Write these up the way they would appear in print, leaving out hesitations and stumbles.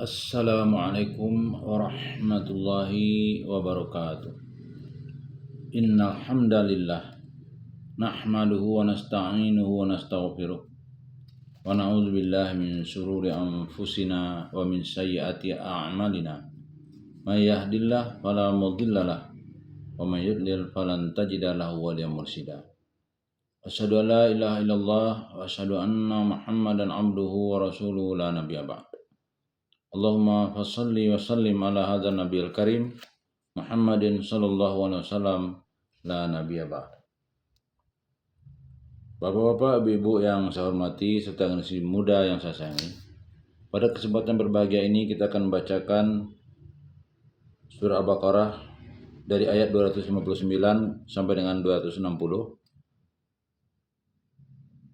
Assalamualaikum warahmatullahi wabarakatuh. Innal hamdalillah nahmaduhu wa nasta'inuhu wa nastaghfiruh wa na'udzu billahi min shururi anfusina wa min sayyiati a'malina. May yahdihillahu fala mudhillalah wa may yudlil falan tajida lahu waliyyan mursyida. Asyhadu an la ilaha illallah wa asyhadu anna Muhammadan abduhu wa rasuluhu la nabiyya ba'd. Allahumma fassalli wa sallim ala hadzal nabiyil karim Muhammadin sallallahu alaihi wasallam la nabiyya ba'd. Bapak-bapak, ibu-ibu yang saya hormati serta generasi muda yang saya sayangi, pada kesempatan berbahagia ini kita akan membacakan surah Al-Baqarah dari ayat 259 sampai dengan 260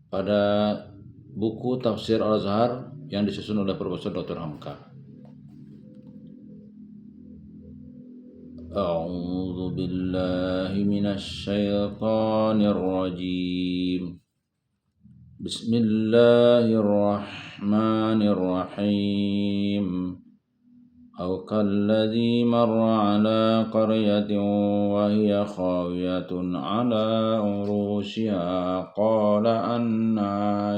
pada buku Tafsir Al-Azhar yang disusun oleh Profesor Dr. Hamka. A'udzu billahi minasy syaithanir rajim. Bismillahirrahmanirrahim. Aw kalladzi marra 'ala qaryatin wa hiya khawiyatun 'ala urushiha qala anna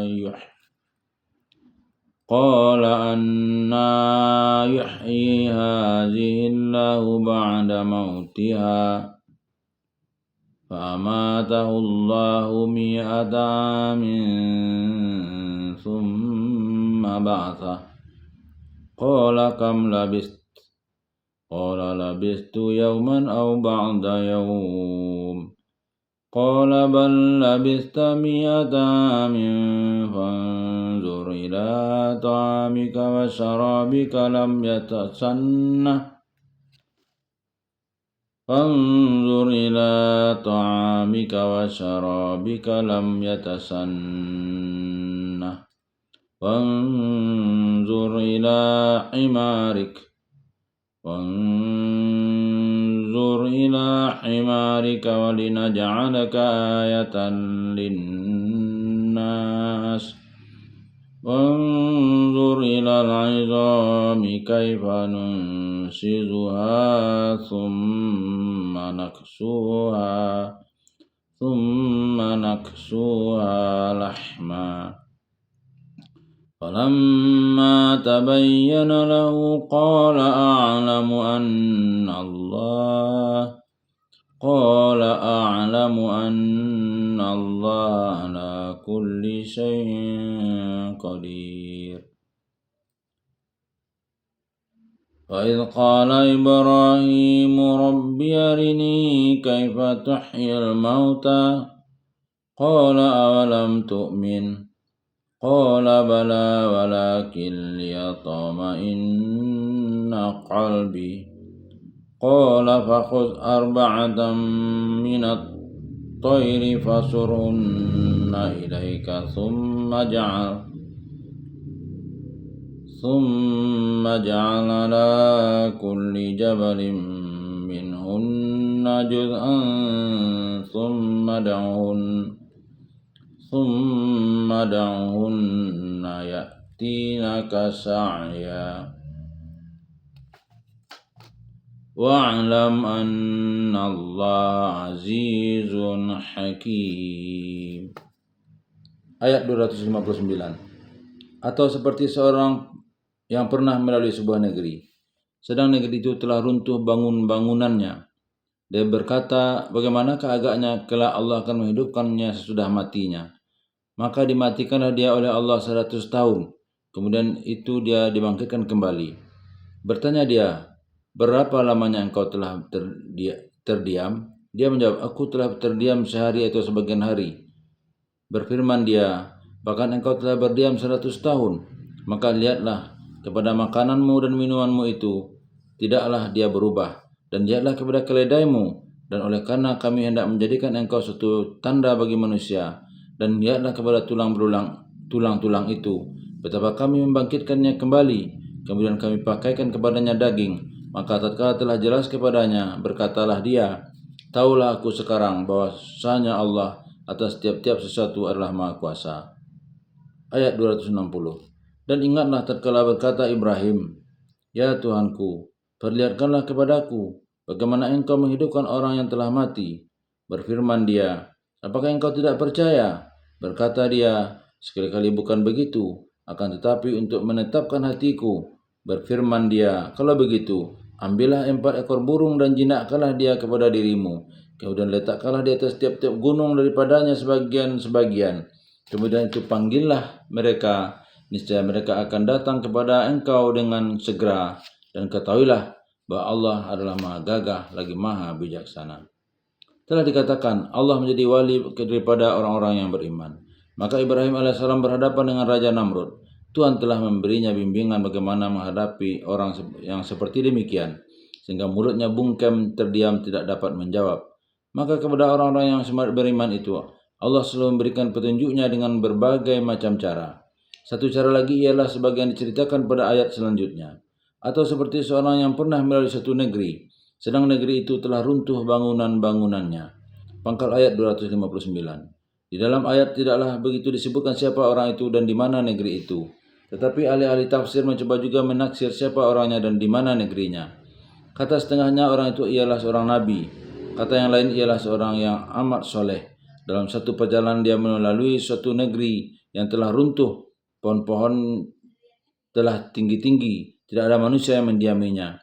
yuhyi hadhihi Allahu ba'da mautiha fa'amatahu Allahu mi'ata amin thumma ba'atha qala kam labist qala labistu yawman aw ba'da yawm qala bal labista mi'ata amin fanzur ila ta'amika wa syarabika lam yatasanna fanzur ila ta'amika wa syarabika lam yatasanna wanzur ila himarika walinaj'alaka ayatan linnas wanzur ila al'izami kaifa nunsizuha thumma naksuha lahma falamma tabayyana lahu qala a'lamu anna Allah ala kulli syai'in qadir. Wa idh qala Ibrahim rabbi arini kaifa tuhyil mauta qala awalam tu'min qala bala walakin liyatma'inna qalbi qala fakhudh arba'atan minat tayri fasurhunna ilayka thumma ja'al ala kulli jabalin minhunna juz'an thumma da'hunna ya'tinaka sa'ya wa'lam anna Allah azizun hakim. Ayat 259. Atau seperti seorang yang pernah melalui sebuah negeri, sedang negeri itu telah runtuh bangunannya. Dia berkata, bagaimanakah agaknya kelak Allah akan menghidupkannya sesudah matinya? Maka dimatikanlah dia oleh Allah 100 tahun. Kemudian itu dia dibangkitkan kembali. Bertanya dia, berapa lamanya engkau telah terdiam? Dia menjawab, aku telah terdiam sehari atau sebagian hari. Berfirman dia, bahkan engkau telah berdiam 100 tahun. Maka lihatlah kepada makananmu dan minumanmu itu, tidaklah dia berubah. Dan lihatlah kepada keledaimu, dan oleh karena kami hendak menjadikan engkau suatu tanda bagi manusia, dan lihatlah kepada tulang-tulang itu, betapa kami membangkitkannya kembali, kemudian kami pakaikan kepadanya daging. Maka tatkala telah jelas kepadanya, berkatalah dia, taulah aku sekarang bahwasanya Allah atas tiap-tiap sesuatu adalah Maha Kuasa. Ayat 260. Dan ingatlah tatkala berkata Ibrahim, Ya Tuhanku, perlihatkanlah kepadaku bagaimana engkau menghidupkan orang yang telah mati. Berfirman dia, apakah engkau tidak percaya? Berkata dia, sekali-kali bukan begitu, akan tetapi untuk menetapkan hatiku. Berfirman dia, kalau begitu, ambillah 4 ekor burung dan jinakkanlah dia kepada dirimu. Kemudian letakkanlah di atas tiap-tiap gunung daripadanya sebagian-sebagian. Kemudian itu panggillah mereka, niscaya mereka akan datang kepada engkau dengan segera. Dan ketahuilah bahwa Allah adalah maha gagah lagi maha bijaksana. Telah dikatakan Allah menjadi wali daripada orang-orang yang beriman. Maka Ibrahim alaihissalam berhadapan dengan Raja Namrud. Tuhan telah memberinya bimbingan bagaimana menghadapi orang yang seperti demikian, sehingga mulutnya bungkem terdiam tidak dapat menjawab. Maka kepada orang-orang yang beriman itu, Allah selalu memberikan petunjuknya dengan berbagai macam cara. Satu cara lagi ialah sebagian diceritakan pada ayat selanjutnya. Atau seperti seorang yang pernah melalui satu negeri, sedang negeri itu telah runtuh bangunan-bangunannya. Pangkal ayat 259. Di dalam ayat tidaklah begitu disebutkan siapa orang itu dan di mana negeri itu. Tetapi ahli-ahli tafsir mencoba juga menaksir siapa orangnya dan di mana negerinya. Kata setengahnya orang itu ialah seorang nabi. Kata yang lain ialah seorang yang amat soleh. Dalam satu perjalanan dia melalui suatu negeri yang telah runtuh. Pohon-pohon telah tinggi-tinggi. Tidak ada manusia yang mendiaminya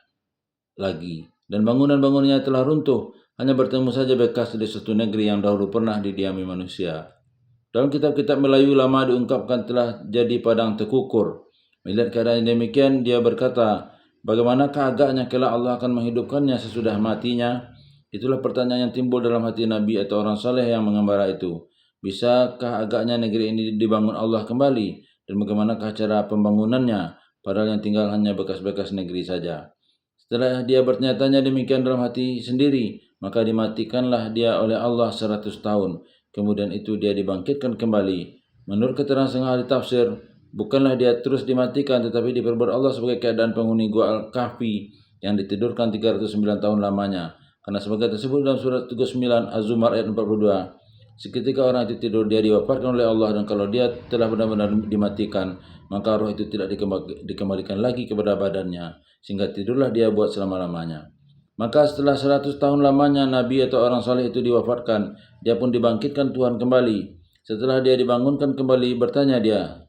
lagi. Dan bangunan-bangunannya telah runtuh. Hanya bertemu saja bekas di suatu negeri yang dahulu pernah didiami manusia. Dalam kitab-kitab Melayu lama diungkapkan telah jadi padang terkukur. Melihat keadaan yang demikian, dia berkata, bagaimanakah agaknya kelak Allah akan menghidupkannya sesudah matinya? Itulah pertanyaan yang timbul dalam hati Nabi atau orang saleh yang mengembara itu. Bisakah agaknya negeri ini dibangun Allah kembali? Dan bagaimanakah cara pembangunannya? Padahal yang tinggal hanya bekas-bekas negeri saja. Setelah dia bertanya-tanya demikian dalam hati sendiri, maka dimatikanlah dia oleh Allah 100 tahun. Kemudian itu dia dibangkitkan kembali. Menurut keterangan setengah ahli tafsir, bukanlah dia terus dimatikan tetapi diperbuat Allah sebagai keadaan penghuni gua Al-Kahfi yang ditidurkan 309 tahun lamanya. Karena sebagai tersebut dalam surat 39 Az-Zumar ayat 42. Seketika orang itu tidur, dia diwafatkan oleh Allah, dan kalau dia telah benar-benar dimatikan, maka roh itu tidak dikembalikan lagi kepada badannya, sehingga tidurlah dia buat selama-lamanya. Maka setelah 100 tahun lamanya Nabi atau orang saleh itu diwafatkan, dia pun dibangkitkan Tuhan kembali. Setelah dia dibangunkan kembali, bertanya dia,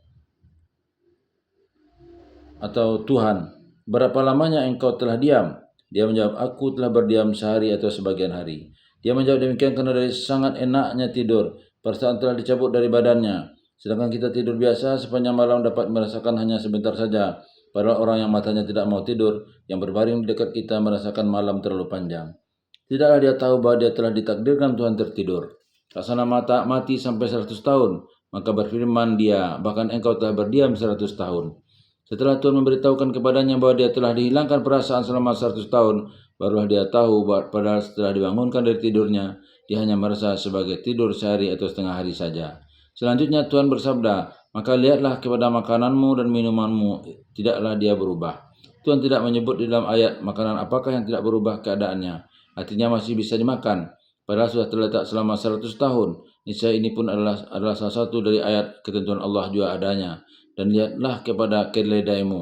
atau Tuhan, berapa lamanya engkau telah diam? Dia menjawab, aku telah berdiam sehari atau sebagian hari. Dia menjawab demikian karena dari sangat enaknya tidur, perasaan telah dicabut dari badannya. Sedangkan kita tidur biasa sepanjang malam dapat merasakan hanya sebentar saja. Padahal orang yang matanya tidak mau tidur, yang berbaring di dekat kita merasakan malam terlalu panjang. Tidaklah dia tahu bahwa dia telah ditakdirkan Tuhan tertidur. Laksana mati sampai 100 tahun, maka berfirman dia, bahkan engkau telah berdiam 100 tahun. Setelah Tuhan memberitahukan kepadanya bahwa dia telah dihilangkan perasaan selama 100 tahun, barulah dia tahu bahwa padahal setelah dibangunkan dari tidurnya, dia hanya merasa sebagai tidur sehari atau setengah hari saja. Selanjutnya Tuhan bersabda, maka lihatlah kepada makananmu dan minumanmu, tidaklah dia berubah. Tuhan tidak menyebut di dalam ayat makanan apakah yang tidak berubah keadaannya, artinya masih bisa dimakan, padahal sudah terletak selama 100 tahun. Niscaya ini pun adalah salah satu dari ayat ketentuan Allah juga adanya. Dan lihatlah kepada keledaimu.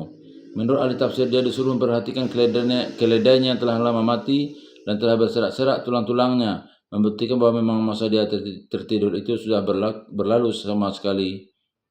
Menurut ahli tafsir, dia disuruh memperhatikan keledainya yang telah lama mati dan telah berserak-serak tulang-tulangnya, membuktikan bahwa memang masa dia tertidur itu sudah berlalu sama sekali,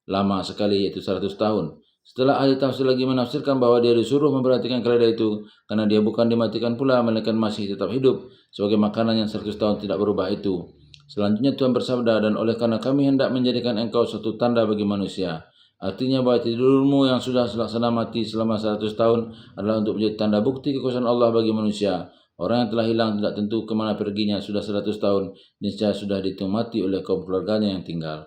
lama sekali, yaitu 100 tahun. Setelah ahli tafsir lagi menafsirkan bahwa dia disuruh memperhatikan keledai itu karena dia bukan dimatikan pula, melainkan masih tetap hidup sebagai makanan yang 100 tahun tidak berubah itu. Selanjutnya Tuhan bersabda, dan oleh karena kami hendak menjadikan engkau suatu tanda bagi manusia. Artinya bahwa tidurmu yang sudah laksana mati selama 100 tahun adalah untuk menjadi tanda bukti kekuasaan Allah bagi manusia. Orang yang telah hilang tidak tentu kemana perginya sudah 100 tahun, niscaya sudah dihitung mati oleh kaum keluarganya yang tinggal.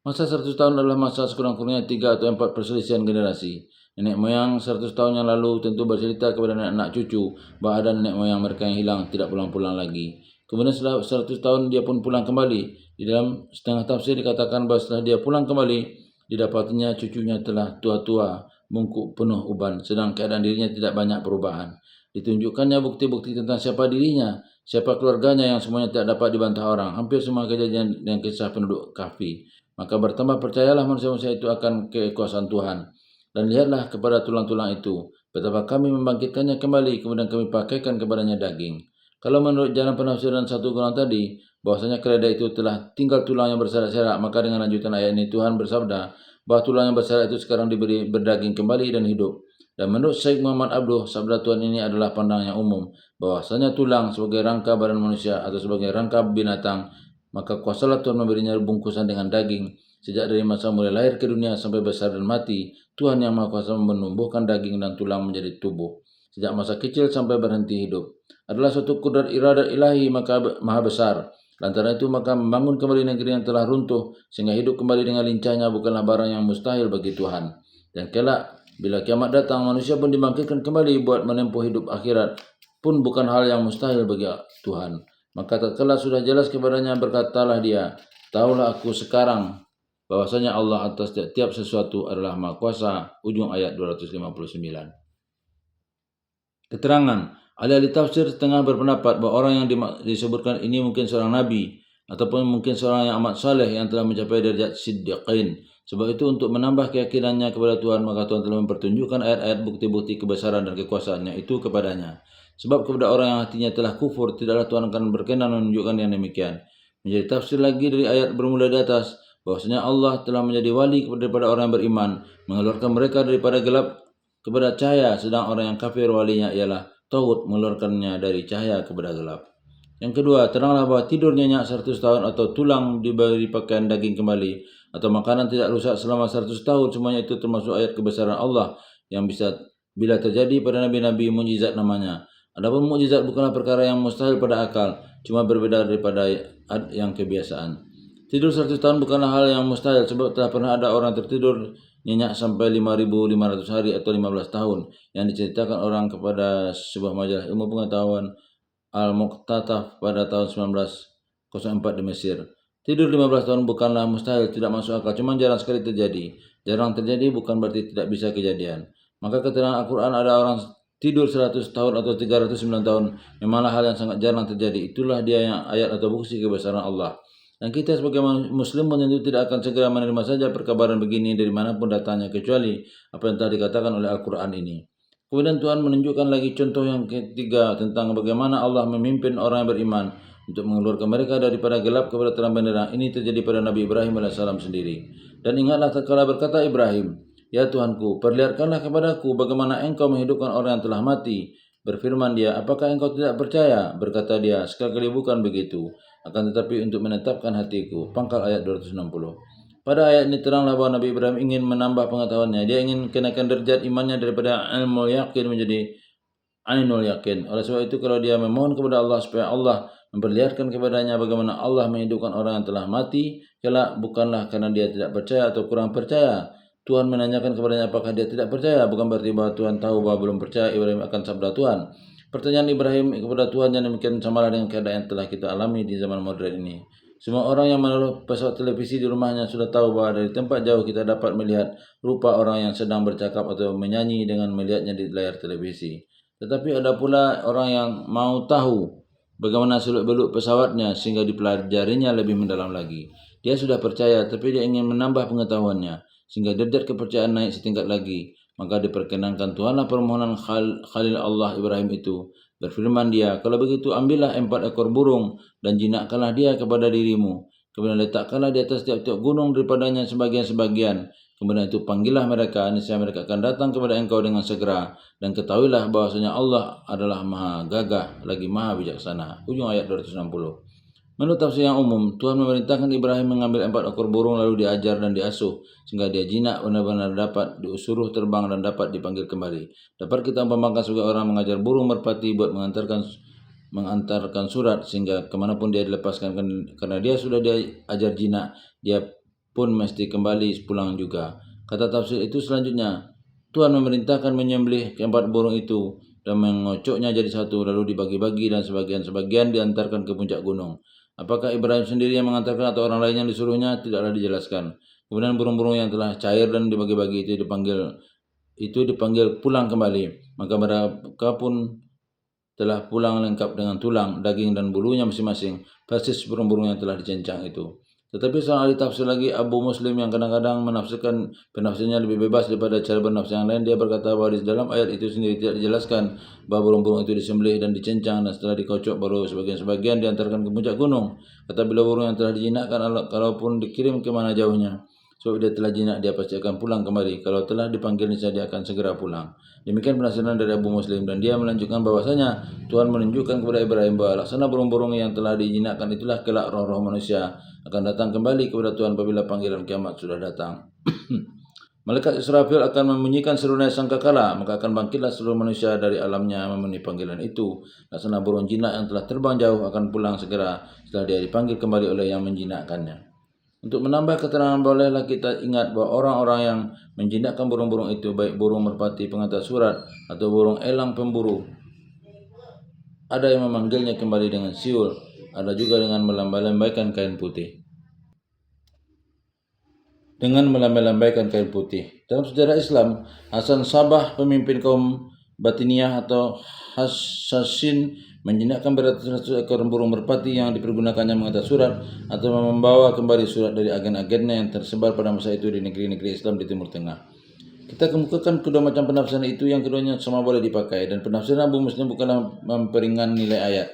Masa 100 tahun adalah masa sekurang-kurangnya 3 atau 4 perselisihan generasi. Nenek moyang 100 tahun yang lalu tentu bercerita kepada anak cucu bahwa ada nenek moyang mereka yang hilang tidak pulang-pulang lagi. Kemudian setelah 100 tahun dia pun pulang kembali. Di dalam setengah tafsir dikatakan bahwa setelah dia pulang kembali, didapatinya cucunya telah tua-tua, bungkuk penuh uban, sedang keadaan dirinya tidak banyak perubahan. Ditunjukkannya bukti-bukti tentang siapa dirinya, siapa keluarganya yang semuanya tidak dapat dibantah orang. Hampir semua kejadian dan kisah penduduk Kahfi. Maka bertambah percayalah manusia-manusia itu akan kekuasaan Tuhan. Dan lihatlah kepada tulang-tulang itu. Betapa kami membangkitkannya kembali, kemudian kami pakaikan kepadanya daging. Kalau menurut jalan penafsiran satu golongan tadi, bahwasanya keledai itu telah tinggal tulang yang berserak-serak, maka dengan lanjutan ayat ini Tuhan bersabda bahwa tulang yang berserak itu sekarang diberi berdaging kembali dan hidup. Dan menurut Syekh Muhammad Abduh, sabda Tuhan ini adalah pandangan yang umum, bahwasanya tulang sebagai rangka badan manusia atau sebagai rangka binatang, maka kuasalah Tuhan memberinya bungkusan dengan daging. Sejak dari masa mulai lahir ke dunia sampai besar dan mati, Tuhan yang Maha Kuasa menumbuhkan daging dan tulang menjadi tubuh. Sejak masa kecil sampai berhenti hidup. Adalah suatu kudrat iradat ilahi maka maha besar. Lantaran itu maka membangun kembali negeri yang telah runtuh sehingga hidup kembali dengan lincahnya bukanlah barang yang mustahil bagi Tuhan. Dan kelak bila kiamat datang manusia pun dibangkitkan kembali buat menempuh hidup akhirat pun bukan hal yang mustahil bagi Tuhan. Maka tatkala sudah jelas kepadanya berkatalah dia, taulah aku sekarang bahwasanya Allah atas setiap sesuatu adalah Maha Kuasa. Ujung ayat 259. Keterangan, ahli tafsir setengah berpendapat bahwa orang yang disebutkan ini mungkin seorang nabi ataupun mungkin seorang yang amat saleh yang telah mencapai derajat siddiqin. Sebab itu untuk menambah keyakinannya kepada Tuhan maka Tuhan telah mempertunjukkan ayat-ayat bukti-bukti kebesaran dan kekuasaannya itu kepadanya. Sebab kepada orang yang hatinya telah kufur tidaklah Tuhan akan berkenan menunjukkan yang demikian. Menjadi tafsir lagi dari ayat bermula di atas, bahwasanya Allah telah menjadi wali daripada orang yang beriman, mengeluarkan mereka daripada gelap kepada cahaya, sedang orang yang kafir walinya ialah Tauhid, mengeluarkannya dari cahaya kepada gelap. Yang kedua, teranglah bahwa tidur nyenyak 100 tahun atau tulang diberi pakaian daging kembali atau makanan tidak rusak selama 100 tahun, semuanya itu termasuk ayat kebesaran Allah yang bisa bila terjadi pada nabi-nabi mukjizat namanya. Adapun mukjizat bukanlah perkara yang mustahil pada akal, cuma berbeda daripada yang kebiasaan. Tidur 100 tahun bukanlah hal yang mustahil sebab telah pernah ada orang tertidur nyenyak sampai 5.500 hari atau 15 tahun yang diceritakan orang kepada sebuah majalah ilmu pengetahuan Al-Muqtataf pada tahun 1904 di Mesir. Tidur 15 tahun bukanlah mustahil, tidak masuk akal, cuma jarang sekali terjadi. Jarang terjadi bukan berarti tidak bisa kejadian. Maka keterangan Al-Quran ada orang tidur 100 tahun atau 309 tahun memanglah hal yang sangat jarang terjadi. Itulah dia yang ayat atau bukti kebesaran Allah. Dan kita sebagai muslim tentu tidak akan segera menerima saja perkabaran begini dari manapun datangnya kecuali apa yang telah dikatakan oleh Al-Quran ini. Kemudian Tuhan menunjukkan lagi contoh yang ketiga tentang bagaimana Allah memimpin orang yang beriman untuk mengeluarkan mereka daripada gelap kepada terang benderang. Ini terjadi pada Nabi Ibrahim AS sendiri. Dan ingatlah tatkala berkata Ibrahim, ya Tuhanku, perlihatkanlah kepadaku bagaimana engkau menghidupkan orang yang telah mati. Berfirman dia, apakah engkau tidak percaya? Berkata dia, sekali-kali bukan begitu. Akan tetapi untuk menetapkan hatiku. Pangkal ayat 260. Pada ayat ini teranglah bahwa Nabi Ibrahim ingin menambah pengetahuannya. Dia ingin kenaikan derajat imannya daripada ilmu yakin menjadi ainul yakin. Oleh sebab itu kalau dia memohon kepada Allah supaya Allah memperlihatkan kepadanya bagaimana Allah menghidupkan orang yang telah mati, kelak bukanlah karena dia tidak percaya atau kurang percaya. Tuhan menanyakan kepadanya apakah dia tidak percaya, bukan berarti bahwa Tuhan tahu bahwa belum percaya Ibrahim akan sabda Tuhan. Pertanyaan Ibrahim kepada Tuhan yang demikian samalah dengan keadaan yang telah kita alami di zaman modern ini. Semua orang yang menaruh pesawat televisi di rumahnya sudah tahu bahwa dari tempat jauh kita dapat melihat rupa orang yang sedang bercakap atau menyanyi dengan melihatnya di layar televisi. Tetapi ada pula orang yang mau tahu bagaimana seluk-beluk pesawatnya sehingga dipelajarinya lebih mendalam lagi. Dia sudah percaya tapi dia ingin menambah pengetahuannya sehingga derajat kepercayaan naik setingkat lagi. Maka diperkenankan Tuhanlah permohonan Khalil Allah Ibrahim itu. Berfirman dia, kalau begitu ambillah 4 ekor burung dan jinakkanlah dia kepada dirimu. Kemudian letakkanlah di atas tiap-tiap gunung daripadanya sebagian-sebagian. Kemudian itu panggillah mereka, niscaya mereka akan datang kepada engkau dengan segera. Dan ketahuilah bahwasanya Allah adalah maha gagah lagi maha bijaksana. Ujung ayat 260. Menurut tafsir yang umum, Tuhan memerintahkan Ibrahim mengambil 4 ekor burung lalu diajar dan diasuh sehingga dia jinak benar-benar dapat diusuruh terbang dan dapat dipanggil kembali. Dapat kita umpamakan sebagai orang mengajar burung merpati buat mengantarkan surat sehingga kemanapun dia dilepaskan karena dia sudah diajar jinak, dia pun mesti kembali pulang juga. Kata tafsir itu selanjutnya, Tuhan memerintahkan menyembelih 4 burung itu dan mengocoknya jadi satu lalu dibagi-bagi dan sebagian-sebagian diantarkan ke puncak gunung. Apakah Ibrahim sendiri yang mengantarkan atau orang lain yang disuruhnya tidaklah dijelaskan. Kemudian burung-burung yang telah cair dan dibagi-bagi itu dipanggil pulang kembali. Maka mereka pun telah pulang lengkap dengan tulang, daging dan bulunya masing-masing, persis burung-burung yang telah dicincang itu. Tetapi seorang ahli tafsir lagi, Abu Muslim, yang kadang-kadang menafsirkan penafsirnya lebih bebas daripada cara bernafsir yang lain, dia berkata bahwa di dalam ayat itu sendiri tidak dijelaskan bahwa burung-burung itu disembelih dan dicincang dan setelah dikocok baru sebagian-sebagian diantarkan ke puncak gunung. Kata bila burung yang telah dijinakkan, kalaupun dikirim ke mana jauhnya, sebab dia telah jinak, dia pasti akan pulang kembali. Kalau telah dipanggil, niscaya dia akan segera pulang. Demikian penafsiran dari Abu Muslim, dan dia melanjutkan bahwasanya Tuhan menunjukkan kepada Ibrahim bahwa laksana burung-burung yang telah dijinakkan itulah kelak roh-roh manusia akan datang kembali kepada Tuhan apabila panggilan kiamat sudah datang. Malaikat Israfil akan membunyikan serunya sangkakala, maka akan bangkitlah seluruh manusia dari alamnya memenuhi panggilan itu. Laksana burung jinak yang telah terbang jauh akan pulang segera setelah dia dipanggil kembali oleh yang menjinakkannya. Untuk menambah keterangan, bolehlah kita ingat bahwa orang-orang yang menjinakkan burung-burung itu, baik burung merpati pengantar surat atau burung elang pemburu, ada yang memanggilnya kembali dengan siul, ada juga dengan melambai-lambaikan kain putih. Dalam sejarah Islam, Hasan Sabah, pemimpin kaum Batiniyah atau Hasasin, menjinakkan beratus-ratus ekor burung merpati yang dipergunakannya mengantar surat atau membawa kembali surat dari agen-agennya yang tersebar pada masa itu di negeri-negeri Islam di Timur Tengah. Kita kemukakan kedua macam penafsiran itu yang keduanya sama boleh dipakai, dan penafsiran Abu Muslim bukanlah memperingan nilai ayat,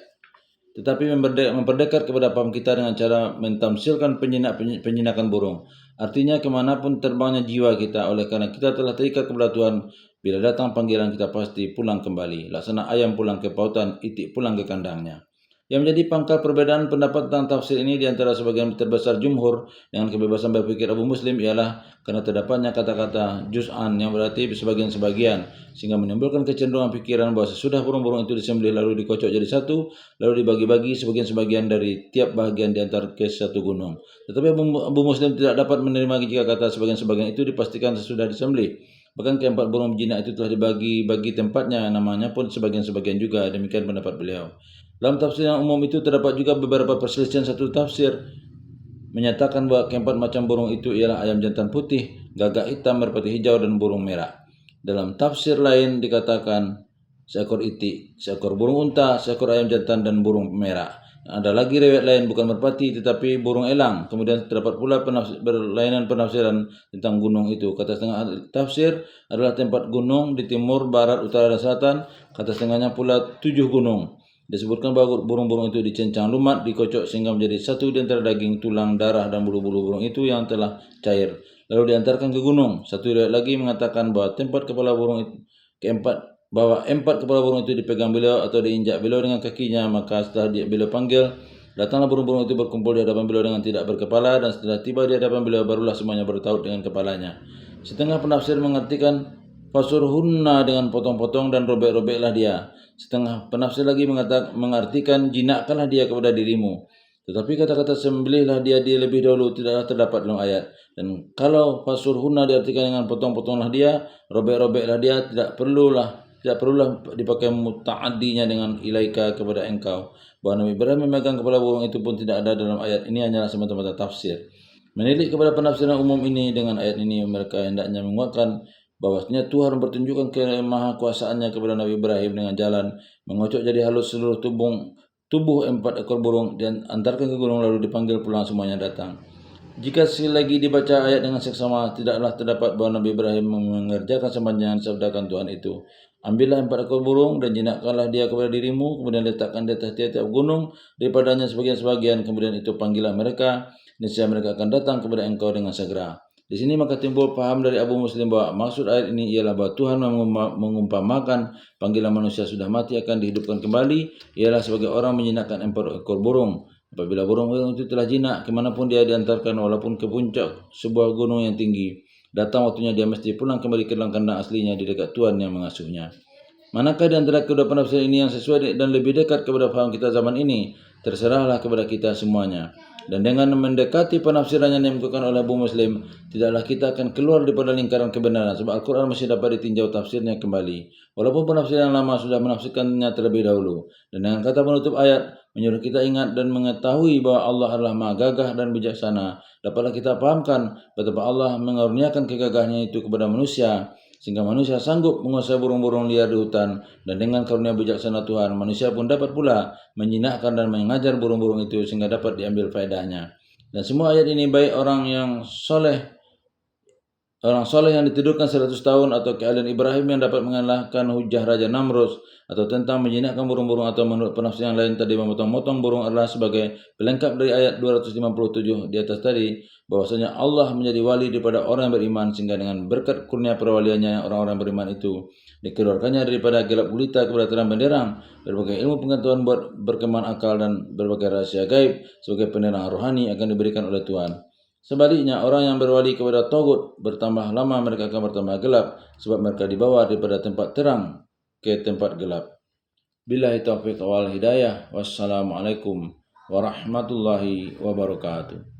tetapi memperdekat kepada paham kita dengan cara mentamsilkan penjinakan burung. Artinya kemanapun terbangnya jiwa kita, oleh karena kita telah terikat kepada Tuhan, bila datang panggilan kita pasti pulang kembali. Laksana ayam pulang ke pautan, itik pulang ke kandangnya. Yang menjadi pangkal perbedaan pendapat tentang tafsir ini di antara sebagian terbesar jumhur dengan kebebasan berpikir Abu Muslim ialah karena terdapatnya kata-kata juz'an yang berarti sebagian-sebagian, sehingga menimbulkan kecenderungan pikiran bahwa sesudah burung-burung itu disembelih lalu dikocok jadi satu, lalu dibagi-bagi sebagian-sebagian dari tiap bahagian diantar ke satu gunung. Tetapi Abu Muslim tidak dapat menerima jika kata sebagian-sebagian itu dipastikan sesudah disembelih. Bahkan keempat burung jinak itu telah dibagi-bagi tempatnya, namanya pun sebagian-sebagian juga. Demikian pendapat beliau. Dalam tafsir yang umum itu terdapat juga beberapa perselisihan. Satu tafsir menyatakan bahwa keempat macam burung itu ialah ayam jantan putih, gagak hitam, merpati hijau, dan burung merah. Dalam tafsir lain dikatakan seekor itik, seekor burung unta, seekor ayam jantan, dan burung merah. Ada lagi riwayat lain bukan merpati tetapi burung elang. Kemudian terdapat pula berlainan penafsiran tentang gunung itu. Kata setengah tafsir adalah tempat gunung di timur, barat, utara, dan selatan. Kata setengahnya pula 7 gunung. Disebutkan bahwa burung-burung itu dicincang lumat, dikocok sehingga menjadi satu di antara daging, tulang, darah, dan bulu-bulu burung itu yang telah cair, lalu diantarkan ke gunung. Satu riwayat lagi mengatakan bahwa empat kepala burung itu dipegang beliau atau diinjak beliau dengan kakinya, maka setelah beliau panggil, datanglah burung-burung itu berkumpul di hadapan beliau dengan tidak berkepala, dan setelah tiba di hadapan beliau barulah semuanya bertaut dengan kepalanya. Setengah penafsir mengartikan fasurhunna dengan potong-potong dan robek-robeklah dia. Setengah penafsir lagi mengartikan jinakkanlah dia kepada dirimu. Tetapi kata-kata sembelihlah dia lebih dahulu tidaklah terdapat dalam ayat. Dan kalau fasurhunna diartikan dengan potong-potonglah dia, robek-robeklah dia, tidak perlulah dipakai muta'addinya dengan ilaika kepada engkau. Bahwa Nabi Ibrahim memegang kepala burung itu pun tidak ada dalam ayat ini, hanyalah semata-mata tafsir. Menilik kepada penafsiran umum ini dengan ayat ini, mereka hendaknya menguatkan bahwasanya Tuhan bertunjukkan kemahakuasaannya kepada Nabi Ibrahim dengan jalan mengocok jadi halus seluruh tubuh 4 ekor burung dan antarkan ke gunung, lalu dipanggil pulang, semuanya datang. Jika sekali lagi dibaca ayat dengan seksama, tidaklah terdapat bahwa Nabi Ibrahim mengerjakan sepanjang sabdakan Tuhan itu. Ambillah 4 ekor burung dan jinakkanlah dia kepada dirimu, kemudian letakkan di atas tiap-tiap gunung daripadanya sebagian-sebagian, kemudian itu panggillah mereka, niscaya mereka akan datang kepada engkau dengan segera. Di sini maka timbul paham dari Abu Muslim bahwa maksud ayat ini ialah bahwa Tuhan mengumpamakan panggilan manusia sudah mati akan dihidupkan kembali ialah sebagai orang menjinakkan 4 ekor burung. Apabila burung-burung itu telah jinak, kemanapun dia diantarkan, walaupun ke puncak sebuah gunung yang tinggi, datang waktunya dia mesti pulang kembali ke dalam kandang aslinya di dekat Tuhan yang mengasuhnya. Manakah di antara kedua penafsiran ini yang sesuai dan lebih dekat kepada paham kita zaman ini? Terserahlah kepada kita semuanya. Dan dengan mendekati penafsiran yang dimukakan oleh Abu Muslim, tidaklah kita akan keluar daripada lingkaran kebenaran, sebab Al-Quran masih dapat ditinjau tafsirnya kembali. Walaupun penafsiran yang lama sudah menafsirkannya terlebih dahulu. Dan dengan kata penutup ayat, menyuruh kita ingat dan mengetahui bahwa Allah adalah maha gagah dan bijaksana. Dapatlah kita pahamkan betapa Allah mengaruniakan kegagahannya itu kepada manusia, sehingga manusia sanggup menguasai burung-burung liar di hutan, dan dengan karunia bijaksana Tuhan, manusia pun dapat pula menjinakkan dan mengajar burung-burung itu sehingga dapat diambil faedahnya. Dan semua ayat ini baik orang soleh yang ditidurkan 100 tahun atau keahlian Ibrahim yang dapat mengalahkan hujah Raja Namrud atau tentang menjinakkan burung-burung atau menurut penafsiran lain tadi memotong-motong burung adalah sebagai pelengkap dari ayat 257 di atas tadi bahwasanya Allah menjadi wali daripada orang yang beriman sehingga dengan berkat kurnia perwaliannya orang-orang beriman itu dikeluarkannya daripada gelap gulita kepada terang benderang berbagai ilmu pengetahuan buat berkembang akal dan berbagai rahasia gaib sebagai penerang rohani akan diberikan oleh Tuhan. Sebaliknya, orang yang berwali kepada Tagut bertambah lama mereka akan bertambah gelap sebab mereka dibawa daripada tempat terang ke tempat gelap. Billahi taufiq wal hidayah. Wassalamualaikum warahmatullahi wabarakatuh.